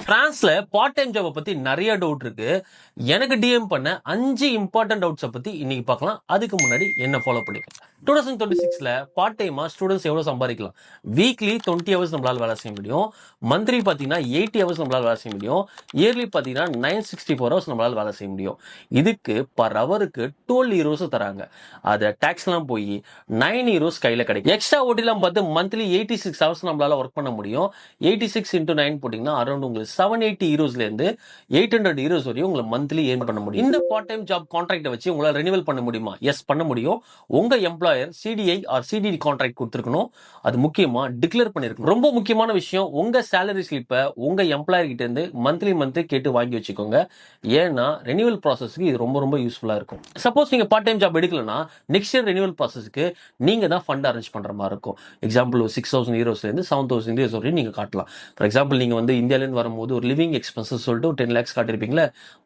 பிரான்ஸ்ல part time job பத்தி நிறைய டவுட் இருக்கு. எனக்கு டிஎம் பண்ண 5 இம்பார்ட்டன்ட் டவுட்ஸை பத்தி இன்னைக்கு பார்க்கலாம். அதுக்கு முன்னாடி என்ன ஃபாலோ பண்ணிக்கலாம். 2026ல பார்ட் டைமா ஸ்டூடெண்ட்ஸ் எவ்வளவு சம்பாதிக்கலாம்? வீக்லி 20 ஹவர்ஸ் நம்மளால வேலை செய்ய முடியும். மந்த்லி பாத்தீங்கன்னா 80 ஹவர்ஸ் நம்மளால வேலை செய்ய முடியும். இயர்லி பாத்தீங்கன்னா 964 ஹவர்ஸ் நம்மளால வேலை செய்ய முடியும். இதுக்கு பர் ஹவருக்கு 12 யூரோஸ் தராங்க. அதை டாக்ஸ்லாம் போய் 9 யூரோஸ் கையில கிடைக்கும். எக்ஸ்ட்ரா ஓட்டிலாம் பார்த்து மந்த்லி 86 ஹவர்ஸ் நம்மளால ஒர்க் பண்ண முடியும். 86 into 9 போட்டீங்கன்னா அரௌண்ட் உங்களுக்கு 780 யூரோஸ்ல இருந்து 800 யூரோஸ் வரையும் உங்களை மந்த்லி ஏர்ன் பண்ண முடியும். இந்த பார்ட் டைம் ஜாப் கான்ட்ராக்டை வச்சு உங்களால ரெனிவல் பண்ண முடியுமா? எஸ், பண்ண முடியும். உங்க எம்ப்ளாயர் சிடிஐ ஆர் சிடிடி கான்ட்ராக்ட் கொடுத்துருக்கணும். அது முக்கியமா டிக்ளேர் பண்ணிருக்கணும். ரொம்ப முக்கியமான விஷயம், உங்க சேலரி ஸ்லிப்பை உங்க எம்ப்ளாயர் கிட்ட இருந்து மந்த்லி கேட்டு வாங்கி வச்சுக்கோங்க. ஏன்னா ரெனிவல் ப்ராசஸ்க்கு இது ரொம்ப ரொம்ப யூஸ்ஃபுல்லா இருக்கும். சப்போஸ் நீங்க பார்ட் டைம் ஜாப் எடுக்கலன்னா நெக்ஸ்ட் இயர் ரெனிவல் ப்ராசஸ்க்கு நீங்க தான் ஃபண்ட் அரேஞ்ச் பண்ற மாதிரி இருக்கும். எக்ஸாம்பிள் 6000 யூரோஸ்ல இருந்து 7000 யூரோஸ் வரையும் நீங்க காட்டலாம். ஃபார் எக்ஸாம்பிள் நீங்க வந்து இந்தியாவிலேருந்து வரும்போது ஒரு லிவிங் எக்ஸ்பென்சஸ் சொல்லிட்டு ஒரு 10 lakhs காட்டிருப்பீங்களே,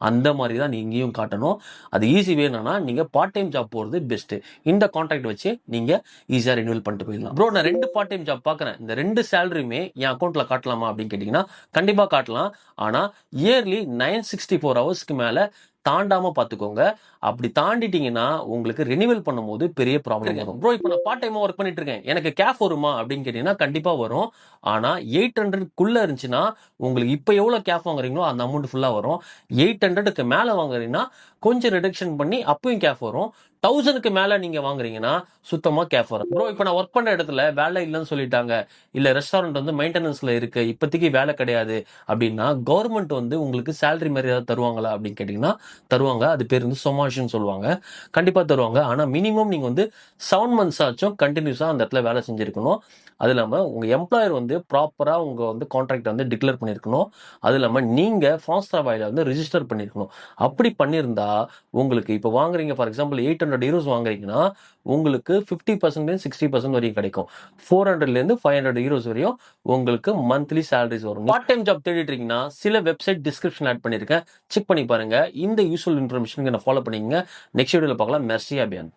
அந்த மாதிரி தான் நீங்களும் காட்டணும். அது ஈஸி வேணும்னா நீங்க பார்ட் டைம் ஜாப் போறது பெஸ்ட். இந்த கான்ட்ராக்ட் வச்சு நீங்க ஈஸியா ரெனிவல் பண்ணிட்டு போயிடலாம். ப்ரோ, நான் 2 பார்ட் டைம் ஜாப் பார்க்கறேன், இந்த 2 சேலரியுமே என் அக்கௌண்ட்ல காட்டலாமா அப்படின்னு கேட்டீங்கன்னா கண்டிப்பா காட்டலாம். ஆனா இயர்லி 964 ஹவர்ஸ்க்கு மேல தாண்டாம பாத்துக்கோங்க. அப்படி தாண்டிட்டீங்கன்னா உங்களுக்கு ரெனிவல் பண்ணும்போது பெரிய ப்ராப்ளம் வரும். ப்ரோ, இப்போ நான் பார்ட் டைமா ஒர்க் பண்ணிட்டு இருக்கேன், எனக்கு கேஃப் வருமா அப்படின்னு கேட்டீங்கன்னா கண்டிப்பா வரும். ஆனா 800க்குள்ள இருந்துச்சுன்னா உங்களுக்கு இப்போ எவ்வளவு கேஃப் வாங்குறீங்களோ அந்த அமௌண்ட் ஃபுல்லா வரும். 800க்கு மேல வாங்குறீங்கன்னா கொஞ்சம் ரிடக்ஷன் பண்ணி அப்பயும் கேஃப் வரும். 1000க்கு மேல நீங்க வாங்குறீங்கன்னா சுத்தமா கேஃப் வரும். ப்ரோ, இப்போ நான் ஒர்க் பண்ற இடத்துல வேலை இல்லைன்னு சொல்லிட்டாங்க, இல்ல ரெஸ்டாரண்ட் வந்து மெயின்டெனன்ஸ்ல இருக்கு, இப்போதைக்கு வேலை கிடையாது அப்படின்னா கவர்மெண்ட் வந்து உங்களுக்கு சேலரி மாதிரி ஏதாவது தருவாங்களா அப்படின்னு கேட்டீங்கன்னா தருவாங்க. அது பேர் வந்து சொமாஷன் சொல்லுவாங்க. கண்டிப்பா தருவாங்க. ஆனா மினிமம் நீங்க வந்து 7 months ஆச்சும் கண்டினியூஸா அந்த இடத்துல வேலை செஞ்சிருக்கணும். அது இல்லாம உங்க எம்ப்ளாயர் வந்து ப்ராப்பரா உங்க வந்து கான்ட்ராக்ட் வந்து டிக்ளேர் பண்ணிருக்கணும். அது இல்லாம நீங்க ஃபாஸ்ட்ராபாயில வந்து ரிஜிஸ்டர் பண்ணிருக்கணும். அப்படி பண்ணியிருந்தா உங்களுக்கு இப்போ வாங்குறீங்க, ஃபார் எக்ஸாம்பிள் 800 யூரோஸ் வாங்குறீங்கன்னா உங்களுக்கு 50% 60% வரையும் கிடைக்கும். 400ல இருந்து 500 யூரோஸ் வரையும் உங்களுக்கு மந்த்லி சேலரிஸ் வரும். பார்ட் டைம் ஜாப் தேடிட்டு இருக்கீங்கன்னா சில வெப்சைட் டிஸ்கிரிப்ஷன் ஆட் பண்ணிருக்கேன், செக் பண்ணி பாருங்க. இந்த யூஸ்ஃபுல் இன்ஃபர்மேஷன் ஃபாலோ பண்ணிக்கங்க. நெக்ஸ்ட் வீடியோல பார்க்கலாம். மெர்சி அபியான்.